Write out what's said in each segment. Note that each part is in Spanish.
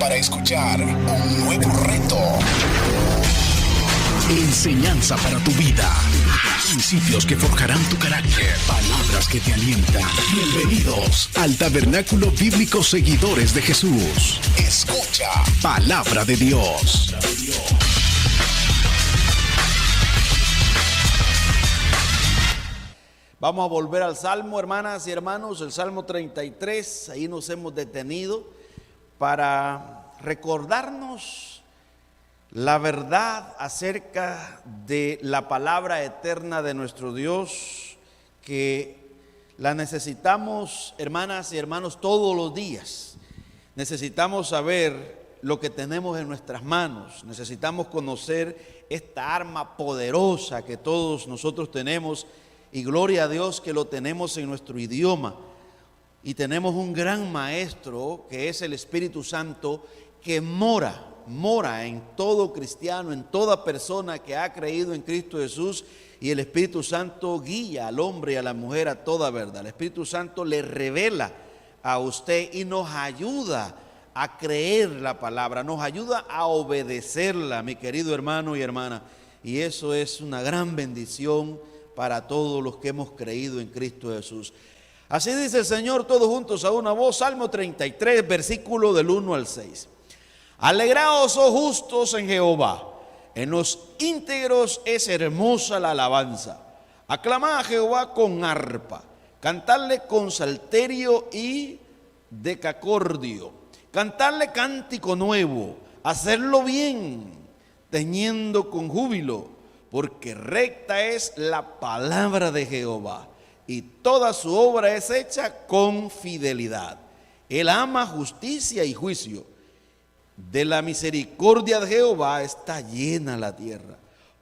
para escuchar un nuevo reto. Enseñanza para tu vida. Principios que forjarán tu carácter. Palabras que te alientan. Bienvenidos al Tabernáculo Bíblico Seguidores de Jesús. Escucha Palabra de Dios. Vamos a volver al Salmo, hermanas y hermanos, el Salmo 33. Ahí nos hemos detenido para recordarnos la verdad acerca de la palabra eterna de nuestro Dios, que la necesitamos, hermanas y hermanos, todos los días. Necesitamos saber lo que tenemos en nuestras manos. Necesitamos conocer esta arma poderosa que todos nosotros tenemos. Y gloria a Dios que lo tenemos en nuestro idioma. Y tenemos un gran maestro que es el Espíritu Santo, que mora en todo cristiano, en toda persona que ha creído en Cristo Jesús. Y el Espíritu Santo guía al hombre y a la mujer a toda verdad. El Espíritu Santo le revela a usted y nos ayuda a creer la palabra, nos ayuda a obedecerla, mi querido hermano y hermana. Y eso es una gran bendición para todos los que hemos creído en Cristo Jesús. Así dice el Señor, todos juntos a una voz. Salmo 33, versículo del 1 al 6. Alegraos, oh justos, en Jehová. En los íntegros es hermosa la alabanza. Aclamad a Jehová con arpa. Cantadle con salterio y decacordio. Cantadle cántico nuevo. Hacerlo bien, tañendo con júbilo. Porque recta es la palabra de Jehová, y toda su obra es hecha con fidelidad. Él ama justicia y juicio. De la misericordia de Jehová está llena la tierra.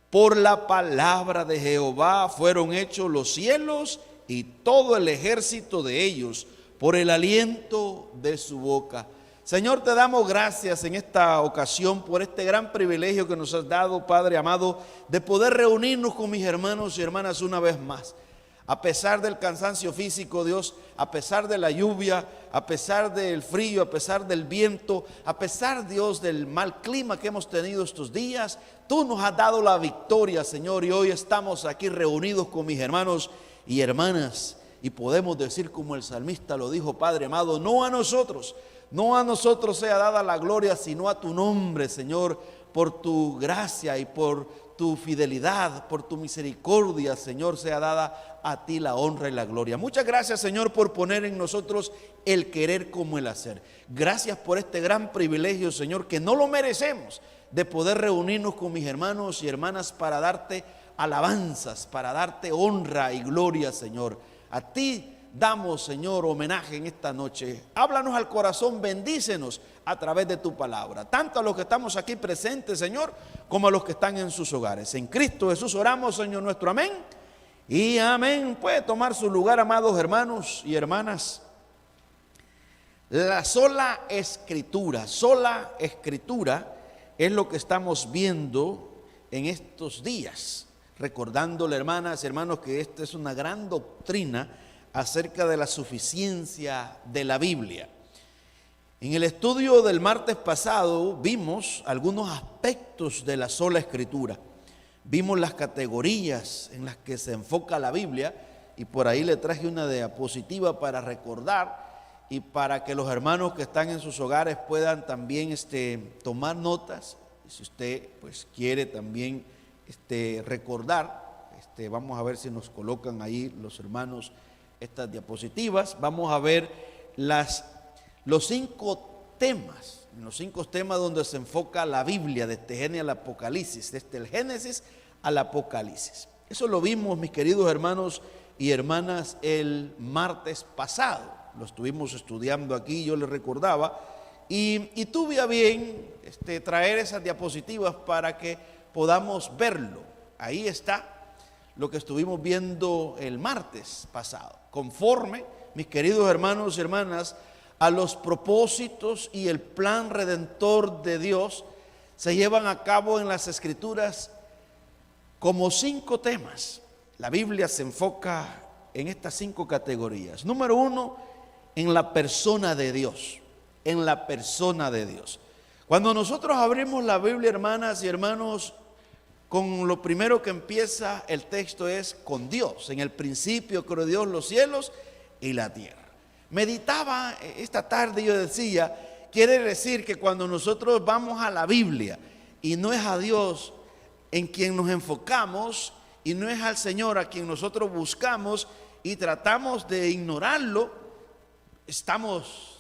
Por la palabra de Jehová fueron hechos los cielos y todo el ejército de ellos, por el aliento de su boca. Señor, te damos gracias en esta ocasión por este gran privilegio que nos has dado, Padre amado, de poder reunirnos con mis hermanos y hermanas una vez más. A pesar del cansancio físico, Dios, a pesar de la lluvia, a pesar del frío, a pesar del viento, a pesar, Dios, del mal clima que hemos tenido estos días, tú nos has dado la victoria, Señor, y hoy estamos aquí reunidos con mis hermanos y hermanas, y podemos decir como el salmista lo dijo, Padre amado, no a nosotros sea dada la gloria, sino a tu nombre, Señor, por tu gracia y por tu fidelidad, por tu misericordia, Señor, sea dada a ti la honra y la gloria. Muchas gracias, Señor, por poner en nosotros el querer como el hacer. Gracias por este gran privilegio, Señor, que no lo merecemos, de poder reunirnos con mis hermanos y hermanas para darte alabanzas, para darte honra y gloria, Señor. A ti damos, Señor, homenaje en esta noche. Háblanos al corazón, bendícenos a través de tu palabra, tanto a los que estamos aquí presentes, Señor, como a los que están en sus hogares. En Cristo Jesús oramos, Señor nuestro, amén y amén. Puede tomar su lugar, amados hermanos y hermanas. La sola escritura es lo que estamos viendo en estos días, recordándole, hermanas y hermanos, que esta es una gran doctrina acerca de la suficiencia de la Biblia. En el estudio del martes pasado vimos algunos aspectos de la sola escritura. Vimos las categorías en las que se enfoca la Biblia, y por ahí le traje una diapositiva para recordar y para que los hermanos que están en sus hogares puedan también tomar notas. Y si usted pues quiere también recordar, vamos a ver si nos colocan ahí los hermanos estas diapositivas. Vamos a ver los cinco temas donde se enfoca la Biblia, desde Génesis al Apocalipsis, desde el Génesis al Apocalipsis. Eso lo vimos, mis queridos hermanos y hermanas, el martes pasado. Lo estuvimos estudiando aquí, yo les recordaba, y tuve a bien traer esas diapositivas para que podamos verlo. Ahí está lo que estuvimos viendo el martes pasado, conforme, mis queridos hermanos y hermanas, a los propósitos y el plan redentor de Dios. Se llevan a cabo en las Escrituras como 5 temas. La Biblia se enfoca en estas 5 categorías. Número 1, en la persona de Dios. En la persona de Dios. Cuando nosotros abrimos la Biblia, hermanas y hermanos, con lo primero que empieza el texto es con Dios. En el principio creó Dios los cielos y la tierra. Meditaba esta tarde y yo decía, quiere decir que cuando nosotros vamos a la Biblia y no es a Dios en quien nos enfocamos y no es al Señor a quien nosotros buscamos y tratamos de ignorarlo, estamos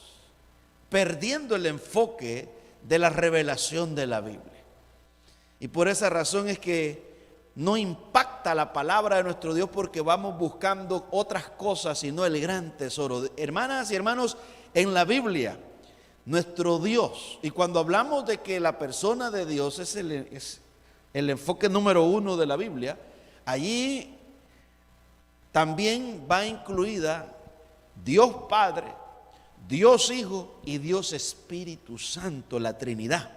perdiendo el enfoque de la revelación de la Biblia. Y por esa razón es que no impacta la palabra de nuestro Dios, porque vamos buscando otras cosas y no el gran tesoro. Hermanas y hermanos, en la Biblia, nuestro Dios, y cuando hablamos de que la persona de Dios es el enfoque número uno de la Biblia, allí también va incluida Dios Padre, Dios Hijo y Dios Espíritu Santo, la Trinidad.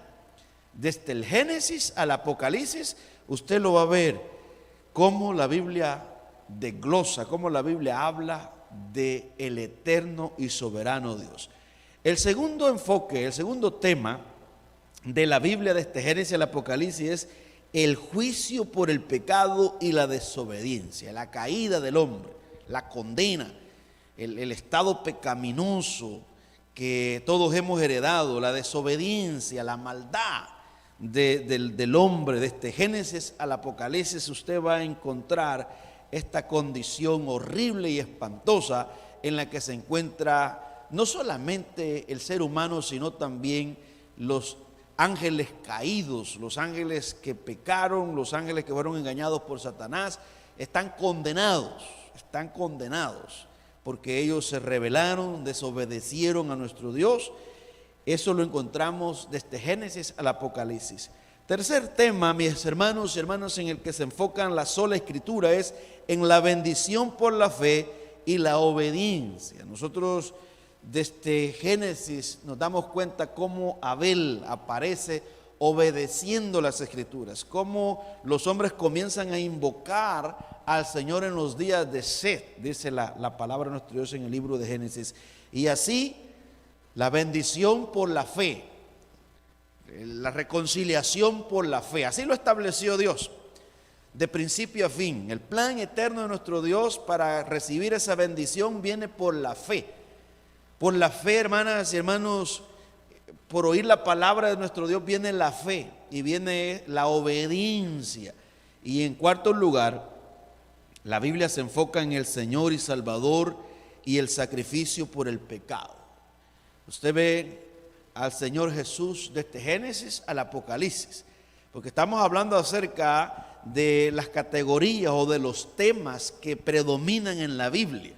Desde el Génesis al Apocalipsis, usted lo va a ver cómo la Biblia desglosa, cómo la Biblia habla de el eterno y soberano Dios. El segundo enfoque, el segundo tema de la Biblia desde Génesis al Apocalipsis es el juicio por el pecado y la desobediencia, la caída del hombre, la condena, el estado pecaminoso que todos hemos heredado, la desobediencia, la maldad del hombre. Desde Génesis al Apocalipsis usted va a encontrar esta condición horrible y espantosa en la que se encuentra no solamente el ser humano, sino también los ángeles caídos, los ángeles que pecaron, los ángeles que fueron engañados por Satanás, están condenados porque ellos se rebelaron, desobedecieron a nuestro Dios. Eso lo encontramos desde Génesis al Apocalipsis. Tercer tema, mis hermanos y hermanas, en el que se enfocan la sola Escritura, es en la bendición por la fe y la obediencia. Nosotros desde Génesis nos damos cuenta cómo Abel aparece obedeciendo las Escrituras, cómo los hombres comienzan a invocar al Señor en los días de sed, dice la palabra de nuestro Dios en el libro de Génesis. Y así la bendición por la fe, la reconciliación por la fe, así lo estableció Dios de principio a fin. El plan eterno de nuestro Dios para recibir esa bendición viene por la fe. Por la fe, hermanas y hermanos, por oír la palabra de nuestro Dios viene la fe y viene la obediencia. Y en cuarto lugar, la Biblia se enfoca en el Señor y Salvador y el sacrificio por el pecado. Usted ve al Señor Jesús desde Génesis al Apocalipsis, porque estamos hablando acerca de las categorías o de los temas que predominan en la Biblia.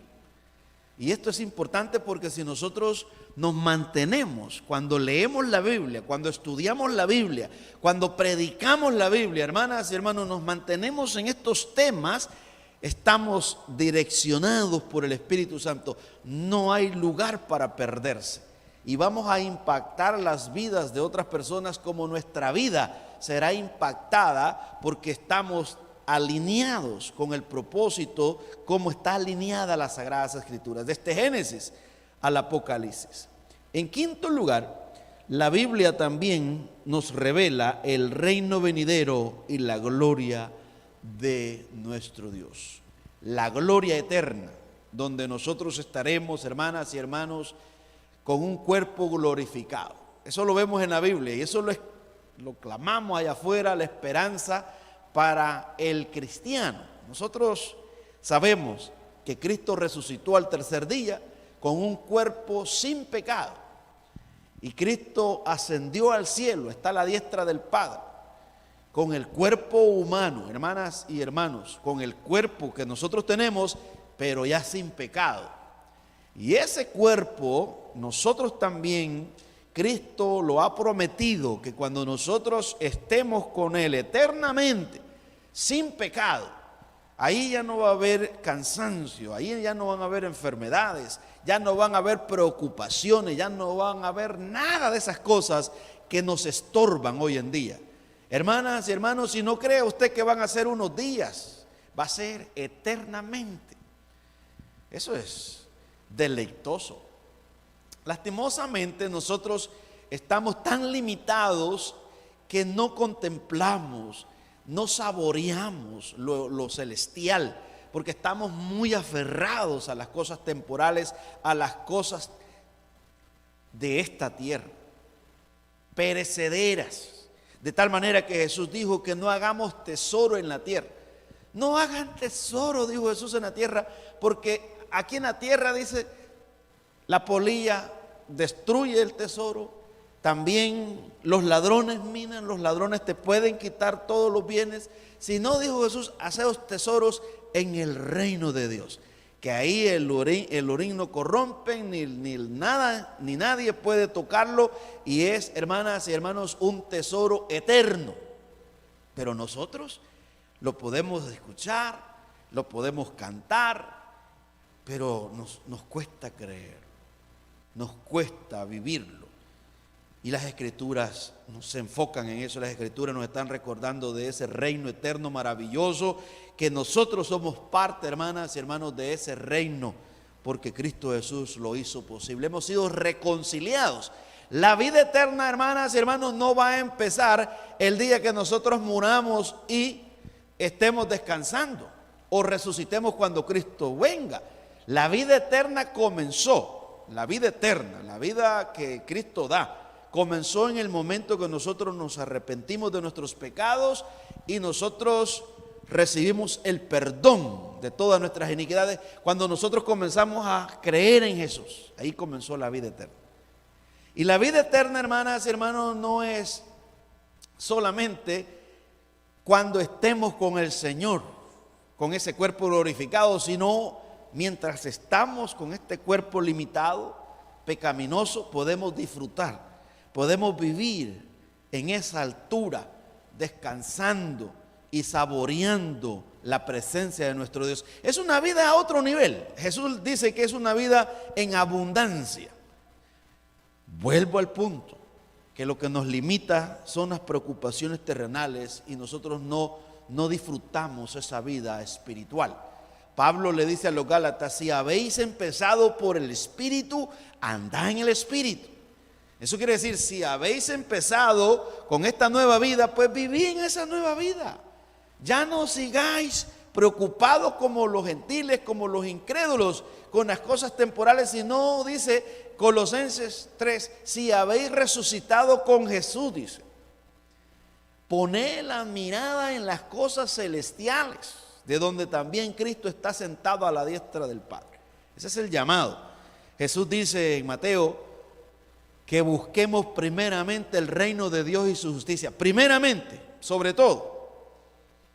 Y esto es importante porque si nosotros nos mantenemos, cuando leemos la Biblia, cuando estudiamos la Biblia, cuando predicamos la Biblia, hermanas y hermanos, nos mantenemos en estos temas, estamos direccionados por el Espíritu Santo. No hay lugar para perderse. Y vamos a impactar las vidas de otras personas como nuestra vida será impactada porque estamos alineados con el propósito como está alineada las Sagradas Escrituras, desde Génesis al Apocalipsis. En quinto lugar, la Biblia también nos revela el reino venidero y la gloria de nuestro Dios. La gloria eterna, donde nosotros estaremos, hermanas y hermanos, con un cuerpo glorificado. Eso lo vemos en la Biblia y eso lo clamamos allá afuera, la esperanza para el cristiano. Nosotros sabemos que Cristo resucitó al tercer día con un cuerpo sin pecado. Y Cristo ascendió al cielo, está a la diestra del Padre, con el cuerpo humano, hermanas y hermanos, con el cuerpo que nosotros tenemos, pero ya sin pecado. Y ese cuerpo, nosotros también, Cristo lo ha prometido, que cuando nosotros estemos con Él eternamente, sin pecado, ahí ya no va a haber cansancio, ahí ya no van a haber enfermedades, ya no van a haber preocupaciones, ya no van a haber nada de esas cosas que nos estorban hoy en día. Hermanas y hermanos, si no cree usted que van a ser unos días, va a ser eternamente. Eso es deleitoso. Lastimosamente nosotros estamos tan limitados que no contemplamos, no saboreamos lo celestial, porque estamos muy aferrados a las cosas temporales, a las cosas de esta tierra, perecederas. De tal manera que Jesús dijo que no hagamos tesoro en la tierra. No hagan tesoro, dijo Jesús, en la tierra, porque aquí en la tierra, dice, la polilla destruye el tesoro. También los ladrones minan, los ladrones te pueden quitar todos los bienes. Si no, dijo Jesús, haceos tesoros en el reino de Dios, que ahí el orín no corrompe, ni nada, ni nadie puede tocarlo, y es, hermanas y hermanos, un tesoro eterno. Pero nosotros lo podemos escuchar, lo podemos cantar, pero nos cuesta creer, nos cuesta vivirlo. Y las Escrituras se enfocan en eso. Las Escrituras nos están recordando de ese reino eterno maravilloso, que nosotros somos parte, hermanas y hermanos, de ese reino, porque Cristo Jesús lo hizo posible. Hemos sido reconciliados. La vida eterna, hermanas y hermanos, no va a empezar el día que nosotros muramos y estemos descansando o resucitemos cuando Cristo venga. La vida eterna comenzó, la vida eterna, la vida que Cristo da, comenzó en el momento que nosotros nos arrepentimos de nuestros pecados y nosotros recibimos el perdón de todas nuestras iniquidades. Cuando nosotros comenzamos a creer en Jesús, ahí comenzó la vida eterna. Y la vida eterna, hermanas y hermanos, no es solamente cuando estemos con el Señor, con ese cuerpo glorificado, sino mientras estamos con este cuerpo limitado, pecaminoso, podemos disfrutar, podemos vivir en esa altura, descansando y saboreando la presencia de nuestro Dios. Es una vida a otro nivel. Jesús dice que es una vida en abundancia. Vuelvo al punto, que lo que nos limita son las preocupaciones terrenales y nosotros no disfrutamos esa vida espiritual. Pablo le dice a los Gálatas: si habéis empezado por el Espíritu, andad en el Espíritu. Eso quiere decir, si habéis empezado con esta nueva vida, pues viví en esa nueva vida. Ya no sigáis preocupados como los gentiles, como los incrédulos, con las cosas temporales, sino, dice Colosenses 3, si habéis resucitado con Jesús, dice, poned la mirada en las cosas celestiales, de donde también Cristo está sentado a la diestra del Padre. Ese es el llamado. Jesús dice en Mateo que busquemos primeramente el reino de Dios y su justicia. Primeramente, sobre todo.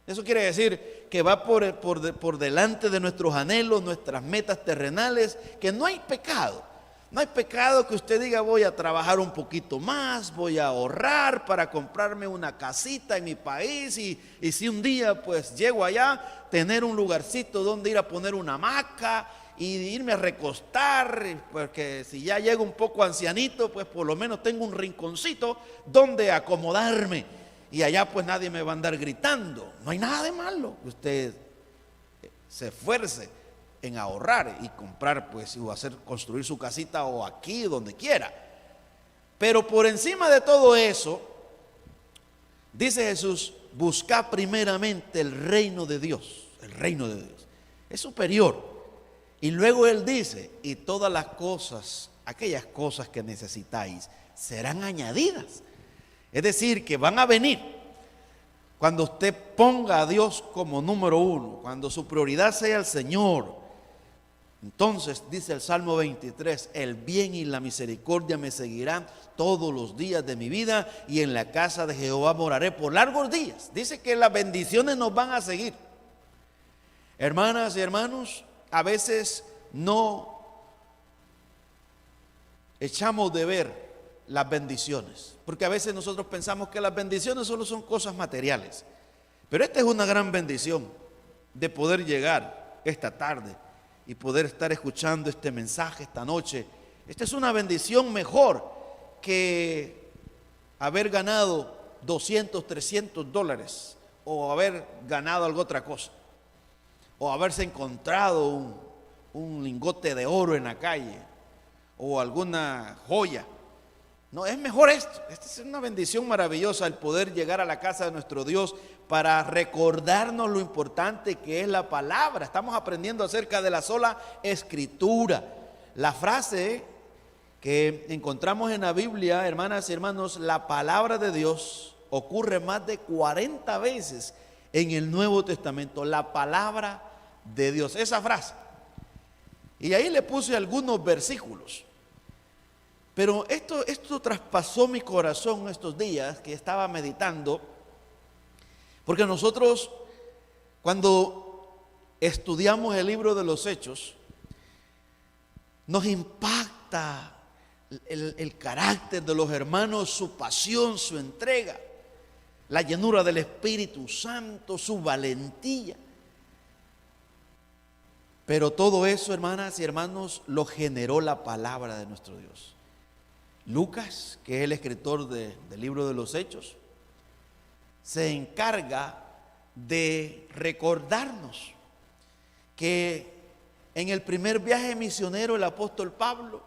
Eso quiere decir que va por delante de nuestros anhelos, nuestras metas terrenales, que no hay pecado. No hay pecado que usted diga: voy a trabajar un poquito más, voy a ahorrar para comprarme una casita en mi país y si un día pues llego allá, tener un lugarcito donde ir a poner una hamaca y irme a recostar, porque si ya llego un poco ancianito, pues por lo menos tengo un rinconcito donde acomodarme y allá pues nadie me va a andar gritando. No hay nada de malo que usted se esfuerce en ahorrar y comprar, pues, o construir su casita o aquí, donde quiera. Pero por encima de todo eso, dice Jesús, busca primeramente el reino de Dios. El reino de Dios es superior. Y luego Él dice, y todas las cosas, aquellas cosas que necesitáis, serán añadidas. Es decir, que van a venir. Cuando usted ponga a Dios como número uno, cuando su prioridad sea el Señor, entonces dice el Salmo 23, el bien y la misericordia me seguirán todos los días de mi vida y en la casa de Jehová moraré por largos días. Dice que las bendiciones nos van a seguir. Hermanas y hermanos, a veces no echamos de ver las bendiciones, porque a veces nosotros pensamos que las bendiciones solo son cosas materiales. Pero esta es una gran bendición de poder llegar esta tarde y poder estar escuchando este mensaje esta noche. Esta es una bendición mejor que haber ganado 200, 300 dólares o haber ganado alguna otra cosa, o haberse encontrado un lingote de oro en la calle o alguna joya. No, es mejor esto. Esta es una bendición maravillosa el poder llegar a la casa de nuestro Dios para recordarnos lo importante que es la palabra. Estamos aprendiendo acerca de la sola escritura. La frase que encontramos en la Biblia, hermanas y hermanos, la palabra de Dios ocurre más de 40 veces en el Nuevo Testamento. La palabra de Dios, esa frase. Y ahí le puse algunos versículos. Pero esto traspasó mi corazón estos días que estaba meditando, porque nosotros cuando estudiamos el libro de los Hechos, nos impacta el carácter de los hermanos, su pasión, su entrega, la llenura del Espíritu Santo, su valentía. Pero todo eso, hermanas y hermanos, lo generó la palabra de nuestro Dios. Lucas, que es el escritor del libro de los Hechos, se encarga de recordarnos que en el primer viaje misionero el apóstol Pablo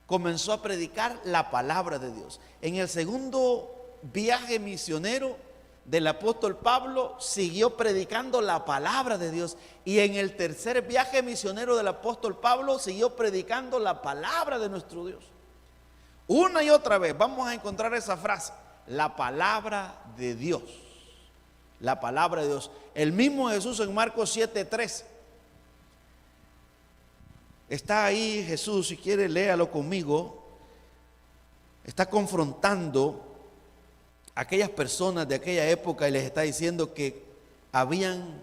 comenzó a predicar la palabra de Dios. En el segundo viaje misionero del apóstol Pablo siguió predicando la palabra de Dios. Y en el tercer viaje misionero del apóstol Pablo siguió predicando la palabra de nuestro Dios. Una y otra vez vamos a encontrar esa frase, la palabra de Dios. La palabra de Dios. El mismo Jesús en Marcos 7:13. Está ahí Jesús, si quiere léalo conmigo. Está confrontando a aquellas personas de aquella época y les está diciendo que habían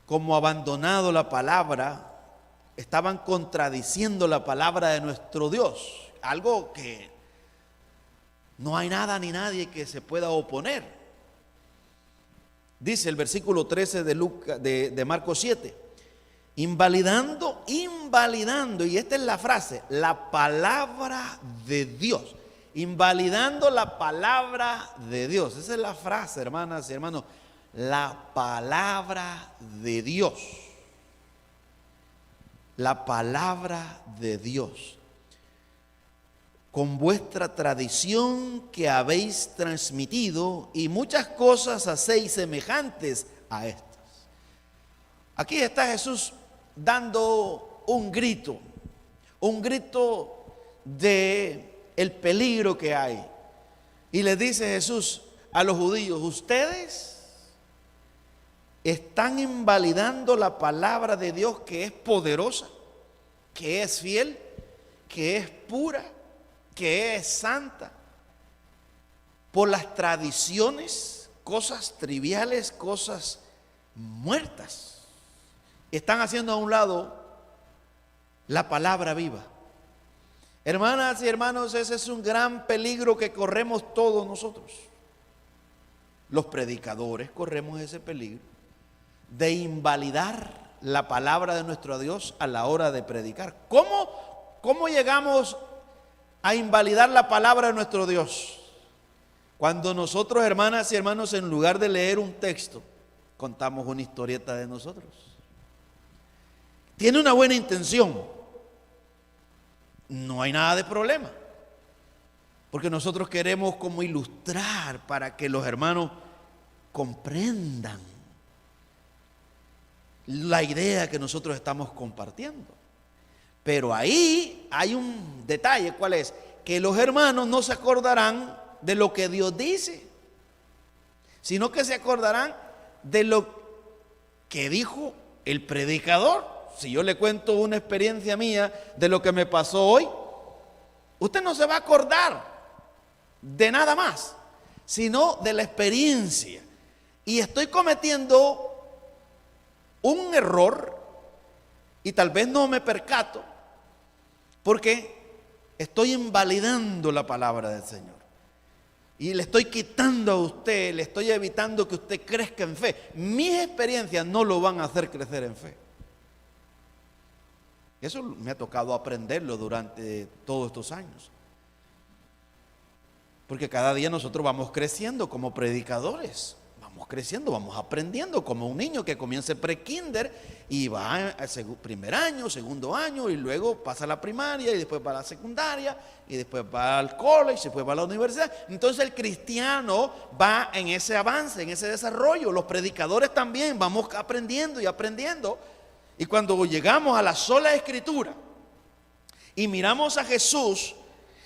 como abandonado la palabra, estaban contradiciendo la palabra de nuestro Dios, algo que no hay nada ni nadie que se pueda oponer. Dice el versículo 13 de Marcos 7, invalidando, y esta es la frase, la palabra de Dios, invalidando la palabra de Dios. Esa es la frase, hermanas y hermanos, la palabra de Dios. La palabra de Dios, con vuestra tradición que habéis transmitido, y muchas cosas hacéis semejantes a estas. Aquí está Jesús dando un grito de el peligro que hay. Y le dice Jesús a los judíos, ustedes están invalidando la palabra de Dios, que es poderosa, que es fiel, que es pura, que es santa, por las tradiciones, cosas triviales, cosas muertas. Están haciendo a un lado la palabra viva. Hermanas y hermanos, ese es un gran peligro que corremos todos nosotros. Los predicadores corremos ese peligro de invalidar la palabra de nuestro Dios a la hora de predicar. ¿Cómo llegamos a invalidar la palabra de nuestro Dios? Cuando nosotros, hermanas y hermanos, en lugar de leer un texto, contamos una historieta de nosotros. Tiene una buena intención, no hay nada de problema, porque nosotros queremos como ilustrar para que los hermanos comprendan la idea que nosotros estamos compartiendo. Pero ahí hay un detalle, ¿cuál es? Que los hermanos no se acordarán de lo que Dios dice, sino que se acordarán de lo que dijo el predicador. Si yo le cuento una experiencia mía de lo que me pasó hoy, usted no se va a acordar de nada más, sino de la experiencia. Y estoy cometiendo un error y tal vez no me percato, porque estoy invalidando la palabra del Señor y le estoy quitando a usted, le estoy evitando que usted crezca en fe. Mis experiencias no lo van a hacer crecer en fe. Eso me ha tocado aprenderlo durante todos estos años, porque cada día nosotros vamos creciendo como predicadores, vamos creciendo, vamos aprendiendo, como un niño que comienza pre-kinder y va al primer año, segundo año, y luego pasa a la primaria, y después va a la secundaria, y después va al college, y después va a la universidad. Entonces el cristiano va en ese avance, en ese desarrollo. Los predicadores también vamos aprendiendo y aprendiendo. Y cuando llegamos a la sola escritura y miramos a Jesús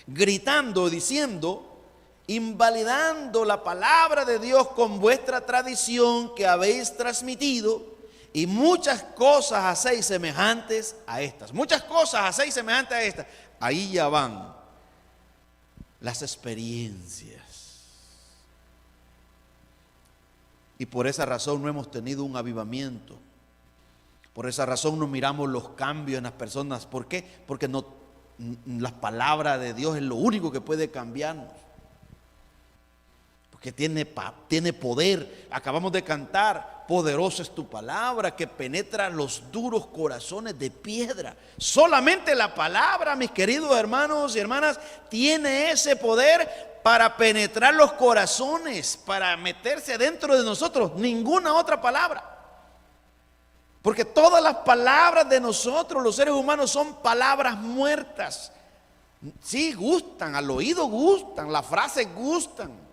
gritando, diciendo, invalidando la palabra de Dios con vuestra tradición que habéis transmitido, y muchas cosas hacéis semejantes a estas. Muchas cosas hacéis semejantes a estas. Ahí ya van las experiencias. Y por esa razón no hemos tenido un avivamiento. Por esa razón no miramos los cambios en las personas. ¿Por qué? Porque la palabra de Dios es lo único que puede cambiarnos. Porque tiene poder. Acabamos de cantar, poderosa es tu palabra que penetra los duros corazones de piedra. Solamente la palabra, mis queridos hermanos y hermanas, tiene ese poder para penetrar los corazones, para meterse dentro de nosotros. Ninguna otra palabra. Porque todas las palabras de nosotros, los seres humanos, son palabras muertas. Sí, gustan, al oído gustan, las frases gustan.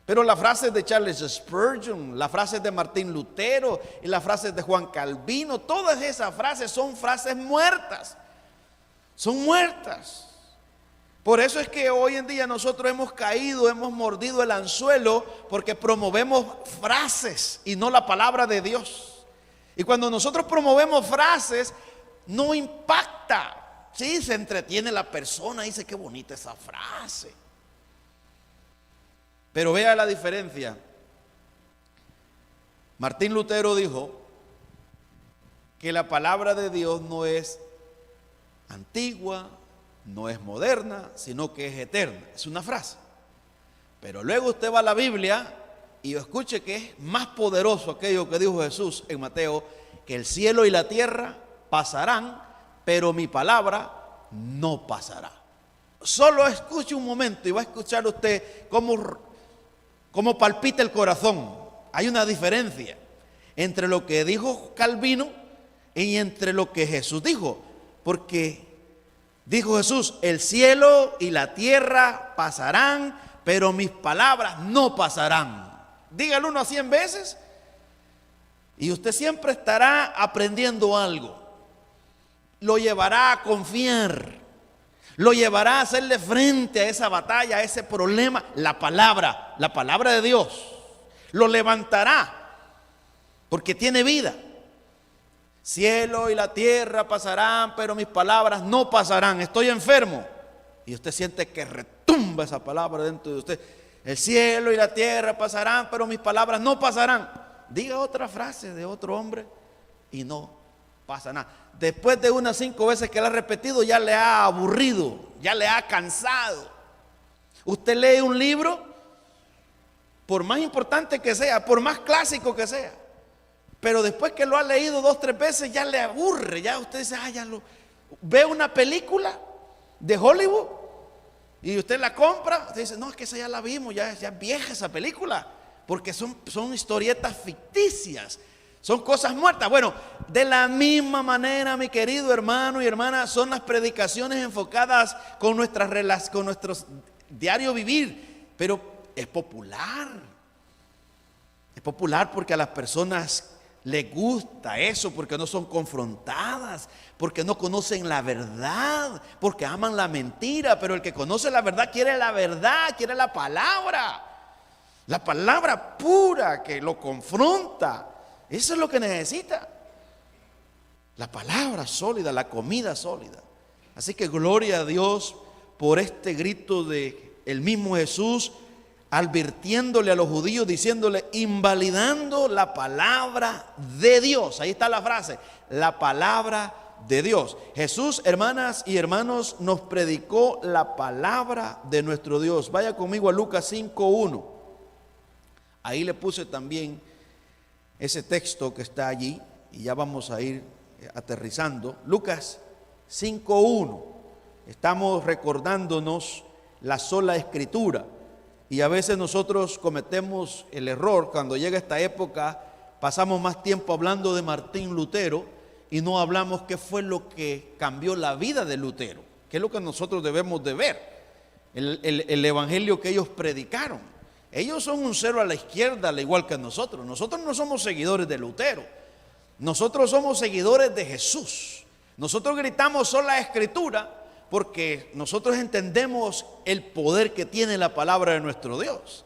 Pero las frases de Charles Spurgeon, las frases de Martín Lutero y las frases de Juan Calvino, todas esas frases son frases muertas. Son muertas. Por eso es que hoy en día nosotros hemos caído, hemos mordido el anzuelo, porque promovemos frases y no la palabra de Dios. Y cuando nosotros promovemos frases, no impacta. Sí, se entretiene la persona, dice qué bonita esa frase. Pero vea la diferencia. Martín Lutero dijo que la palabra de Dios no es antigua, no es moderna, sino que es eterna. Es una frase. Pero luego usted va a la Biblia y escuche que es más poderoso aquello que dijo Jesús en Mateo, que el cielo y la tierra pasarán, pero mi palabra no pasará. Solo escuche un momento y va a escuchar usted cómo palpita el corazón. Hay una diferencia entre lo que dijo Calvino y entre lo que Jesús dijo. Porque dijo Jesús, el cielo y la tierra pasarán, pero mis palabras no pasarán. Dígalo uno 100 veces y usted siempre estará aprendiendo algo. Lo llevará a confiar. Lo llevará a hacerle frente a esa batalla, a ese problema. La palabra de Dios. Lo levantará porque tiene vida. Cielo y la tierra pasarán, pero mis palabras no pasarán. Estoy enfermo. Y usted siente que retumba esa palabra dentro de usted. El cielo y la tierra pasarán, pero mis palabras no pasarán. Diga otra frase de otro hombre y no pasa nada. Después de unas 5 veces que la ha repetido, ya le ha aburrido, ya le ha cansado. Usted lee un libro, por más importante que sea, por más clásico que sea, pero después que lo ha leído 2 o 3 veces, ya le aburre. Ya usted dice, ve una película de Hollywood y usted la compra. Usted dice, no, es que esa ya la vimos, ya es vieja esa película, porque son historietas ficticias. Son cosas muertas. Bueno, de la misma manera, mi querido hermano y hermana, son las predicaciones enfocadas con nuestro diario vivir. Pero es popular. Es popular porque a las personas les gusta eso, porque no son confrontadas, porque no conocen la verdad, porque aman la mentira. Pero el que conoce la verdad, quiere la palabra pura que lo confronta. Eso es lo que necesita. La palabra sólida, la comida sólida. Así que gloria a Dios por este grito de el mismo Jesús, advirtiéndole a los judíos, diciéndole, invalidando la palabra de Dios. Ahí está la frase, la palabra de Dios. Jesús, hermanas y hermanos, nos predicó la palabra de nuestro Dios. Vaya conmigo a Lucas 5:1. Ahí le puse también ese texto que está allí y ya vamos a ir aterrizando. Lucas 5:1. Estamos recordándonos la sola escritura. Y a veces nosotros cometemos el error, cuando llega esta época, pasamos más tiempo hablando de Martín Lutero y no hablamos qué fue lo que cambió la vida de Lutero, qué es lo que nosotros debemos de ver, el evangelio que ellos predicaron. Ellos son un cero a la izquierda, al igual que nosotros. Nosotros no somos seguidores de Lutero, nosotros somos seguidores de Jesús. Nosotros gritamos sola Escritura porque nosotros entendemos el poder que tiene la palabra de nuestro Dios.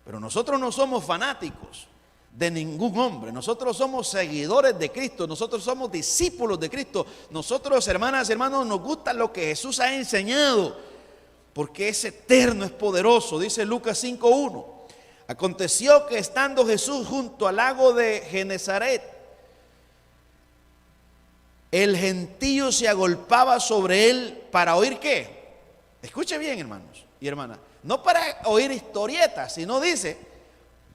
Pero nosotros no somos fanáticos de ningún hombre. Nosotros somos seguidores de Cristo. Nosotros somos discípulos de Cristo. Nosotros, hermanas y hermanos, nos gusta lo que Jesús ha enseñado, porque es eterno, es poderoso. Dice Lucas 5:1. Aconteció que estando Jesús junto al lago de Genezaret, el gentío se agolpaba sobre él para oír ¿qué? Escuche bien, hermanos y hermanas. No para oír historietas, sino dice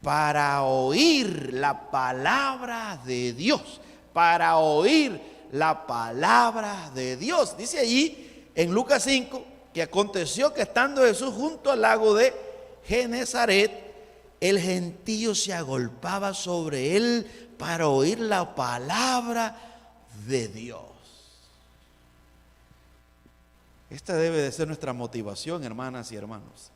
para oír la palabra de Dios. Para oír la palabra de Dios. Dice allí en Lucas 5 que aconteció que estando Jesús junto al lago de Genezaret, el gentío se agolpaba sobre él para oír la palabra de Dios. Esta debe de ser nuestra motivación, hermanas y hermanos.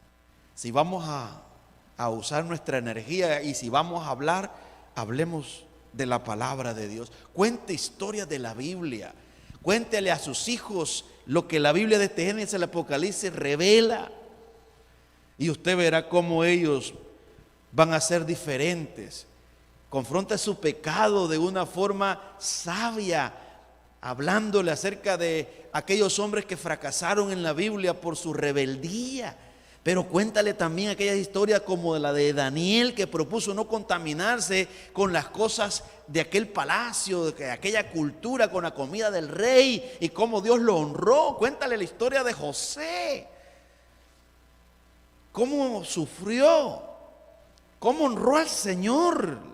Si vamos a usar nuestra energía y si vamos a hablar, hablemos de la palabra de Dios. Cuente historias de la Biblia. Cuéntele a sus hijos lo que la Biblia desde Génesis al Apocalipsis revela. Y usted verá cómo ellos van a ser diferentes. Confronta su pecado de una forma sabia, hablándole acerca de aquellos hombres que fracasaron en la Biblia por su rebeldía. Pero cuéntale también aquellas historias como la de Daniel, que propuso no contaminarse con las cosas de aquel palacio, de aquella cultura, con la comida del rey, y cómo Dios lo honró. Cuéntale la historia de José, cómo sufrió, cómo honró al Señor.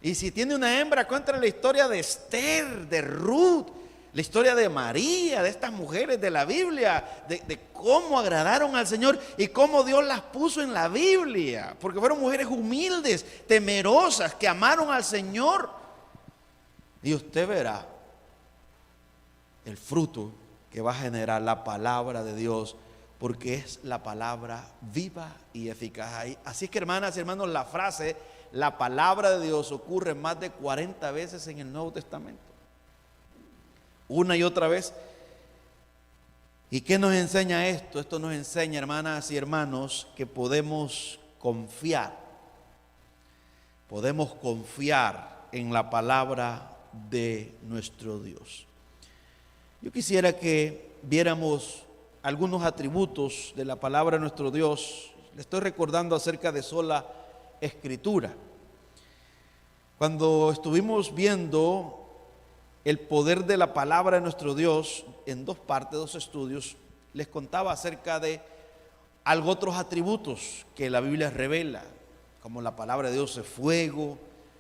Y si tiene una hembra, cuéntale la historia de Esther, de Ruth, la historia de María, de estas mujeres de la Biblia, de cómo agradaron al Señor y cómo Dios las puso en la Biblia, porque fueron mujeres humildes, temerosas, que amaron al Señor. Y usted verá el fruto que va a generar la palabra de Dios, porque es la palabra viva y eficaz. Así es que, hermanas y hermanos, la frase la palabra de Dios ocurre más de 40 veces en el Nuevo Testamento, una y otra vez. ¿Y qué nos enseña esto? Esto nos enseña, hermanas y hermanos, que podemos confiar en la palabra de nuestro Dios. Yo quisiera que viéramos algunos atributos de la palabra de nuestro Dios. Le estoy recordando acerca de sola Escritura. Cuando estuvimos viendo el poder de la palabra de nuestro Dios en dos partes, dos estudios, les contaba acerca de otros atributos que la Biblia revela, como la palabra de Dios es fuego,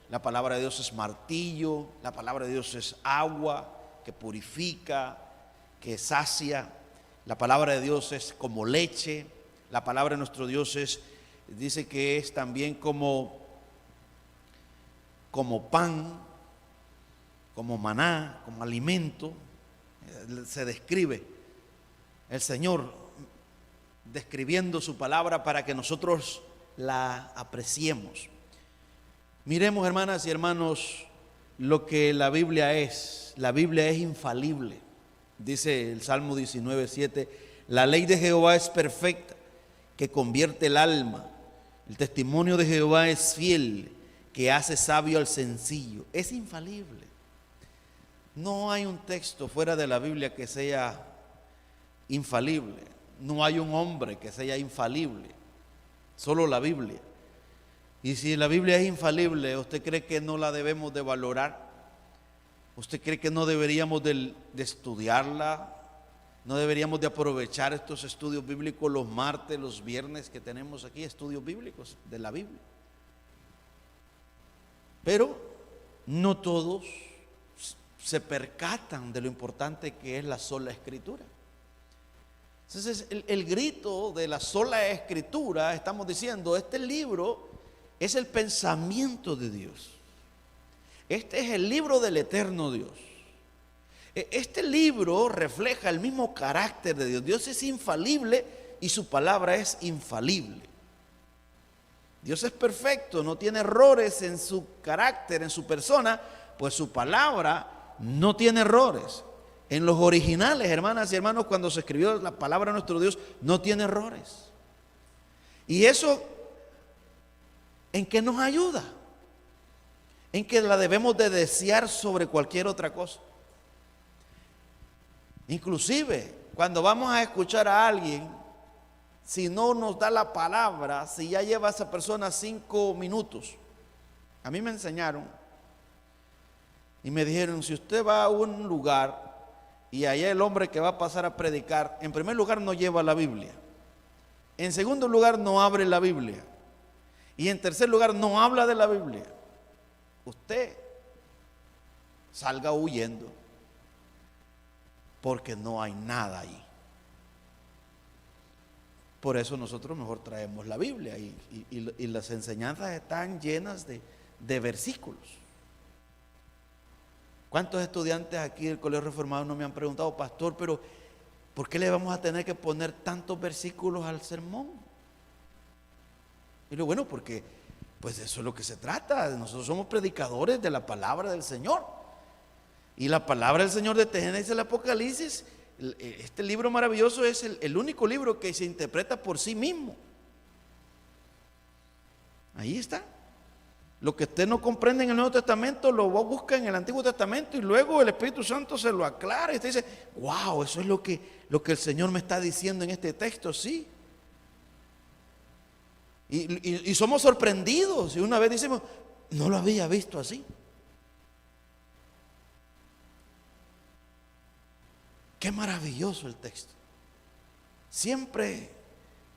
la palabra de Dios es martillo, la palabra de Dios es agua que purifica, que sacia, la palabra de Dios es como leche, la palabra de nuestro Dios dice que es también como pan, como maná, como alimento. Se describe el Señor describiendo su palabra para que nosotros la apreciemos. Miremos, hermanas y hermanos, lo que la Biblia es. La Biblia es infalible. Dice el Salmo 19:7, la ley de Jehová es perfecta, que convierte el alma. El testimonio de Jehová es fiel, que hace sabio al sencillo. Es infalible. No hay un texto fuera de la Biblia que sea infalible. No hay un hombre que sea infalible. Solo la Biblia. Y si la Biblia es infalible, ¿usted cree que no la debemos de valorar? ¿Usted cree que no deberíamos de estudiarla? ¿No deberíamos de aprovechar estos estudios bíblicos los martes, los viernes que tenemos aquí, estudios bíblicos de la Biblia? Pero no todos se percatan de lo importante que es la sola Escritura. Entonces, el grito de la sola escritura, estamos diciendo, este libro es el pensamiento de Dios. Este es el libro del eterno Dios. Este libro refleja el mismo carácter de Dios. Dios es infalible y su palabra es infalible. Dios es perfecto, no tiene errores en su carácter, en su persona, pues su palabra no tiene errores. En los originales, hermanas y hermanos, cuando se escribió la palabra de nuestro Dios, no tiene errores. Y eso, ¿en qué nos ayuda? En que la debemos de desear sobre cualquier otra cosa. Inclusive, cuando vamos a escuchar a alguien, si no nos da la palabra, si ya lleva a esa persona 5 minutos. A mí me enseñaron y me dijeron, si usted va a un lugar y allá el hombre que va a pasar a predicar, en primer lugar no lleva la Biblia, en segundo lugar no abre la Biblia y en tercer lugar no habla de la Biblia, usted salga huyendo, porque no hay nada ahí. Por eso nosotros mejor traemos la Biblia y las enseñanzas están llenas de versículos. ¿Cuántos estudiantes aquí del Colegio Reformado no me han preguntado, pastor, pero ¿por qué le vamos a tener que poner tantos versículos al sermón? Y lo bueno, porque pues eso es lo que se trata. Nosotros somos predicadores de la palabra del Señor. Y la palabra del Señor de Génesis al Apocalipsis, este libro maravilloso es el único libro que se interpreta por sí mismo. Ahí está. Lo que usted no comprende en el Nuevo Testamento lo busca en el Antiguo Testamento y luego el Espíritu Santo se lo aclara y usted dice, wow, eso es lo que el Señor me está diciendo en este texto, sí. Y somos sorprendidos y una vez decimos, no lo había visto así. Qué maravilloso el texto. Siempre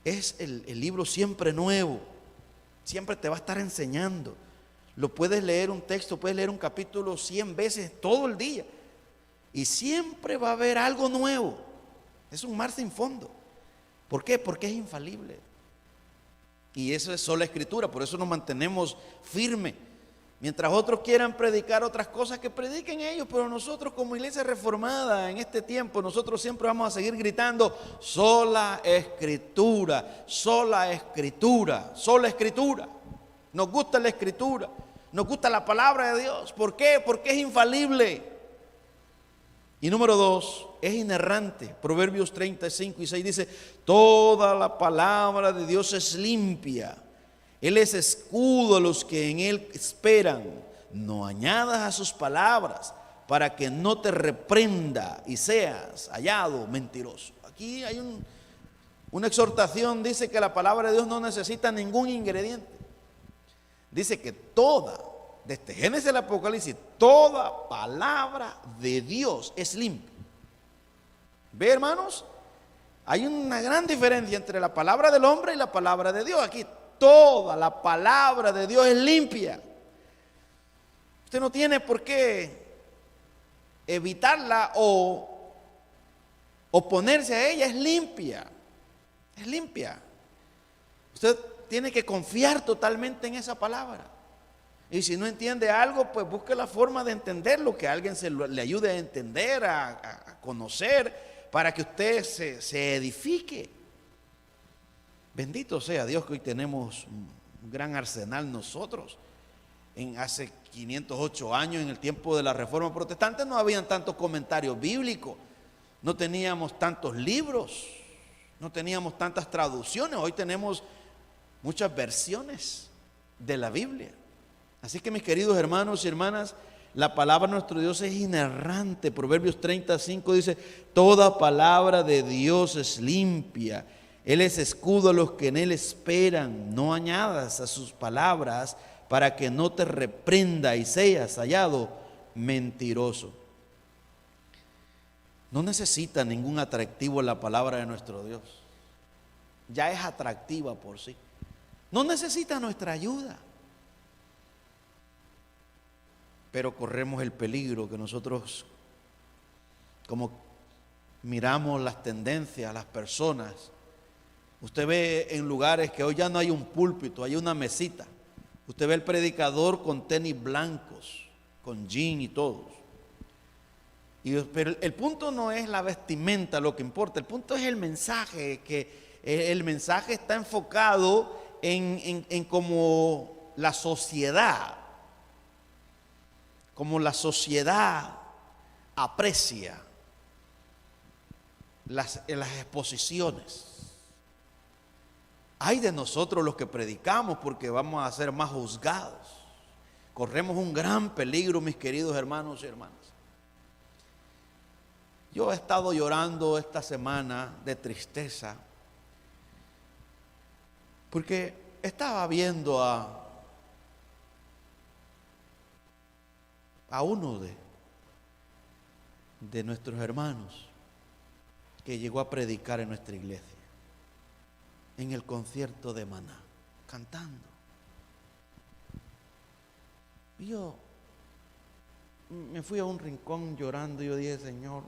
es el libro siempre nuevo. Siempre te va a estar enseñando. Lo puedes leer un texto, puedes leer un capítulo 100 veces todo el día. Y siempre va a haber algo nuevo. Es un mar sin fondo. ¿Por qué? Porque es infalible. Y eso es sola escritura, por eso nos mantenemos firmes. Mientras otros quieran predicar otras cosas, que prediquen ellos, pero nosotros como iglesia reformada en este tiempo, nosotros siempre vamos a seguir gritando, sola escritura, sola escritura, sola escritura. Nos gusta la escritura, nos gusta la palabra de Dios. ¿Por qué? Porque es infalible. Y número 2, es inerrante. Proverbios 35:6 dice, toda la palabra de Dios es limpia. Él es escudo a los que en Él esperan. No añadas a sus palabras para que no te reprenda y seas hallado mentiroso. Aquí hay una exhortación, dice que la palabra de Dios no necesita ningún ingrediente. Dice que desde Génesis al Apocalipsis, toda palabra de Dios es limpia. ¿Ve, hermanos? Hay una gran diferencia entre la palabra del hombre y la palabra de Dios. Aquí toda la palabra de Dios es limpia. Usted no tiene por qué evitarla o oponerse a ella. Es limpia. Es limpia. Usted tiene que confiar totalmente en esa palabra. Y si no entiende algo, pues busque la forma de entenderlo, que alguien le ayude a entender, a conocer, para que usted se edifique. Bendito sea Dios que hoy tenemos un gran arsenal nosotros. Hace 508 años, en el tiempo de la Reforma Protestante, no habían tantos comentarios bíblicos, no teníamos tantos libros, no teníamos tantas traducciones. Hoy tenemos muchas versiones de la Biblia. Así que, mis queridos hermanos y hermanas, la palabra de nuestro Dios es inerrante. Proverbios 35 dice, toda palabra de Dios es limpia. Él es escudo a los que en Él esperan. No añadas a sus palabras para que no te reprenda y seas hallado mentiroso. No necesita ningún atractivo la palabra de nuestro Dios. Ya es atractiva por sí. No necesita nuestra ayuda. Pero corremos el peligro que nosotros, como miramos las tendencias, las personas. Usted ve en lugares que hoy ya no hay un púlpito, hay una mesita. Usted ve el predicador con tenis blancos, con jean y todo. Pero el punto no es la vestimenta lo que importa, el punto es el mensaje, que el mensaje está enfocado en cómo la sociedad aprecia las exposiciones. Ay de nosotros los que predicamos, porque vamos a ser más juzgados. Corremos un gran peligro, mis queridos hermanos y hermanas. Yo he estado llorando esta semana de tristeza porque estaba viendo a uno de nuestros hermanos que llegó a predicar en nuestra iglesia, en el concierto de Maná, cantando. Y yo me fui a un rincón llorando y yo dije: Señor,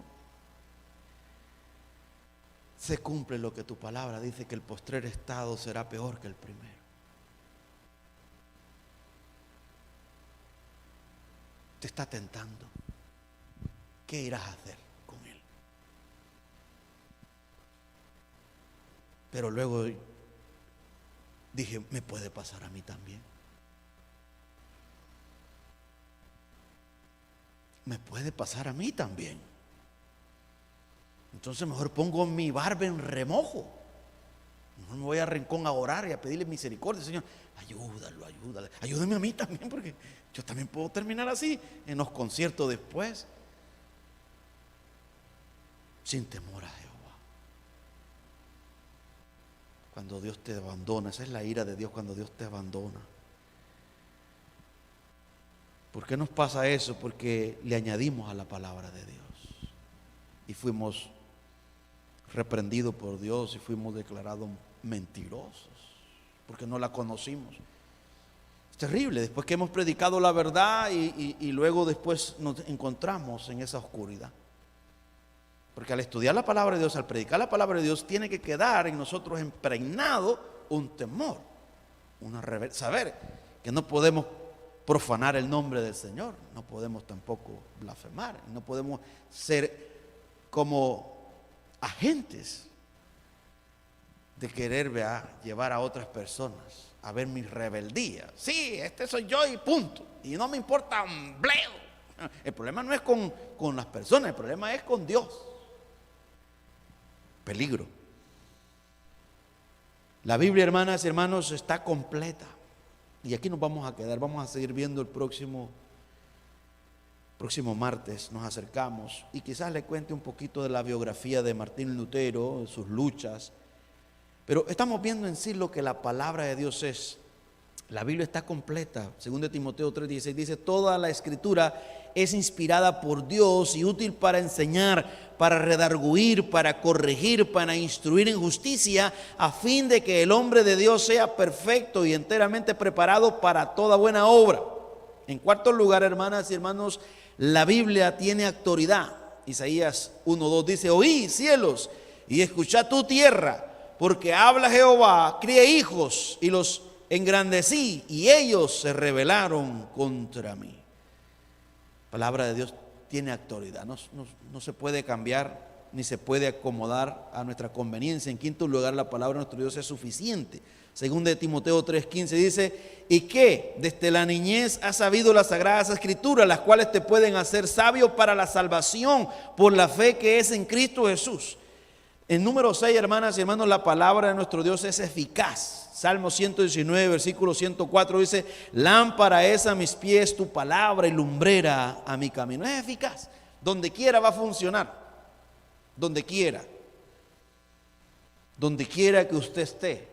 se cumple lo que tu palabra dice, que el postrer estado será peor que el primero. Te está tentando. ¿Qué irás a hacer con él? Pero luego dije: me puede pasar a mí también. Me puede pasar a mí también. Entonces mejor pongo mi barba en remojo. No me voy a rincón a orar y a pedirle misericordia. Señor, ayúdalo, ayúdame a mí también, porque yo también puedo terminar así en los conciertos después, sin temor a Jehová. Cuando Dios te abandona, esa es la ira de Dios, cuando Dios te abandona. ¿Por qué nos pasa eso? Porque le añadimos a la palabra de Dios y fuimos reprendidos por Dios y fuimos declarados mentirosos porque no la conocimos. Es terrible, después que hemos predicado la verdad y luego después nos encontramos en esa oscuridad. Porque al estudiar la palabra de Dios, al predicar la palabra de Dios, tiene que quedar en nosotros impregnado un temor, saber que no podemos profanar el nombre del Señor, no podemos tampoco blasfemar, no podemos ser como agentes de querer llevar a otras personas a ver mi rebeldía. Sí, este soy yo y punto, y no me importa un bleo. El problema no es con las personas, el problema es con Dios. Peligro. La Biblia, hermanas y hermanos, está completa. Y aquí nos vamos a quedar, vamos a seguir viendo el próximo martes, nos acercamos y quizás le cuente un poquito de la biografía de Martín Lutero, de sus luchas. Pero estamos viendo en sí lo que la palabra de Dios es. La Biblia está completa. 2 Timoteo 3:16 dice: toda la escritura es inspirada por Dios y útil para enseñar, para redarguir, para corregir, para instruir en justicia, a fin de que el hombre de Dios sea perfecto y enteramente preparado para toda buena obra. En cuarto lugar, hermanas y hermanos, la Biblia tiene autoridad. Isaías 1:2 dice: oí, cielos, y escuchad tu tierra, porque habla Jehová, crié hijos y los engrandecí, y ellos se rebelaron contra mí. La palabra de Dios tiene autoridad, no se puede cambiar ni se puede acomodar a nuestra conveniencia. En quinto lugar, la palabra de nuestro Dios es suficiente. 2 Timoteo 3:15 dice: y que desde la niñez has sabido las sagradas escrituras, las cuales te pueden hacer sabio para la salvación por la fe que es en Cristo Jesús. En número 6, hermanas y hermanos, la palabra de nuestro Dios es eficaz. Salmo 119, versículo 104 dice: lámpara es a mis pies tu palabra y lumbrera a mi camino. Es eficaz. Donde quiera va a funcionar. Donde quiera que usted esté,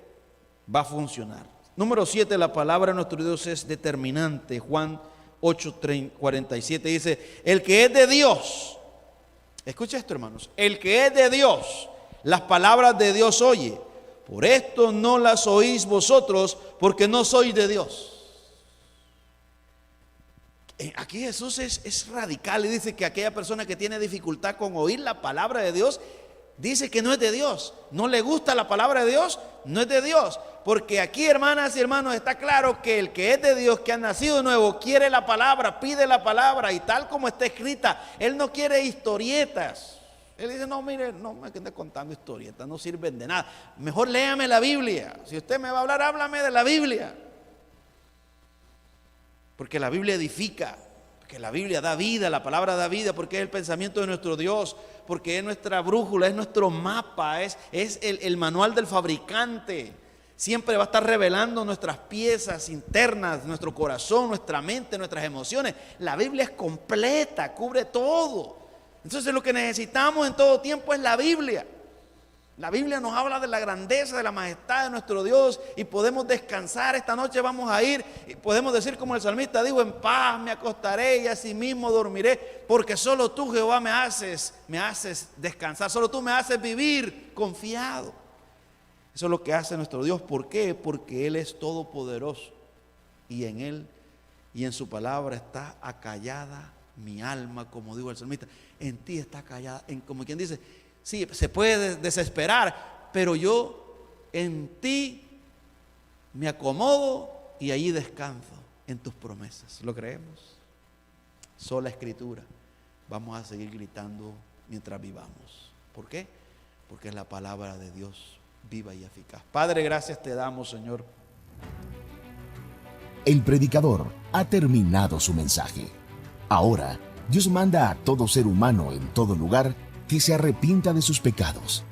va a funcionar. Número 7, la palabra de nuestro Dios es determinante. Juan 8:47 dice: el que es de Dios, escucha esto, hermanos, el que es de Dios, las palabras de Dios oye. Por esto no las oís vosotros, porque no sois de Dios. Aquí Jesús es radical y dice que aquella persona que tiene dificultad con oír la palabra de Dios, dice que no es de Dios. No le gusta la palabra de Dios, no es de Dios. Porque aquí, hermanas y hermanos, está claro que el que es de Dios, que ha nacido de nuevo, quiere la palabra, pide la palabra, y tal como está escrita. Él no quiere historietas. Él dice, no, mire, no me ande contando historietas, no sirven de nada. Mejor léame la Biblia. Si usted me va a hablar, háblame de la Biblia. Porque la Biblia edifica, porque la Biblia da vida, la palabra da vida, porque es el pensamiento de nuestro Dios, porque es nuestra brújula, es nuestro mapa, es el manual del fabricante. Siempre va a estar revelando nuestras piezas internas, nuestro corazón, nuestra mente, nuestras emociones. La Biblia es completa, cubre todo. Entonces lo que necesitamos en todo tiempo es la Biblia. La Biblia nos habla de la grandeza, de la majestad de nuestro Dios, y podemos descansar. Esta noche vamos a ir y podemos decir como el salmista dijo: en paz me acostaré y asimismo dormiré, porque solo tú, Jehová, me haces descansar, solo tú me haces vivir confiado. Eso es lo que hace nuestro Dios. ¿Por qué? Porque Él es todopoderoso, y en Él y en su palabra está acallada mi alma, como dijo el salmista. En ti está acallada, como quien dice, sí, se puede desesperar, pero yo en ti me acomodo y allí descanso en tus promesas. ¿Lo creemos? Sola Escritura. Vamos a seguir gritando mientras vivamos. ¿Por qué? Porque es la palabra de Dios viva y eficaz. Padre, gracias te damos, Señor. El predicador ha terminado su mensaje. Ahora, Dios manda a todo ser humano en todo lugar que se arrepienta de sus pecados.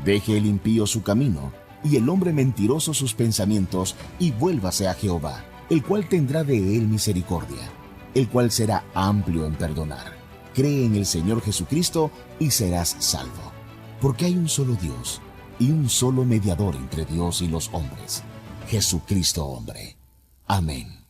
Deje el impío su camino y el hombre mentiroso sus pensamientos, y vuélvase a Jehová, el cual tendrá de él misericordia, el cual será amplio en perdonar. Cree en el Señor Jesucristo y serás salvo. Porque hay un solo Dios y un solo mediador entre Dios y los hombres, Jesucristo hombre. Amén.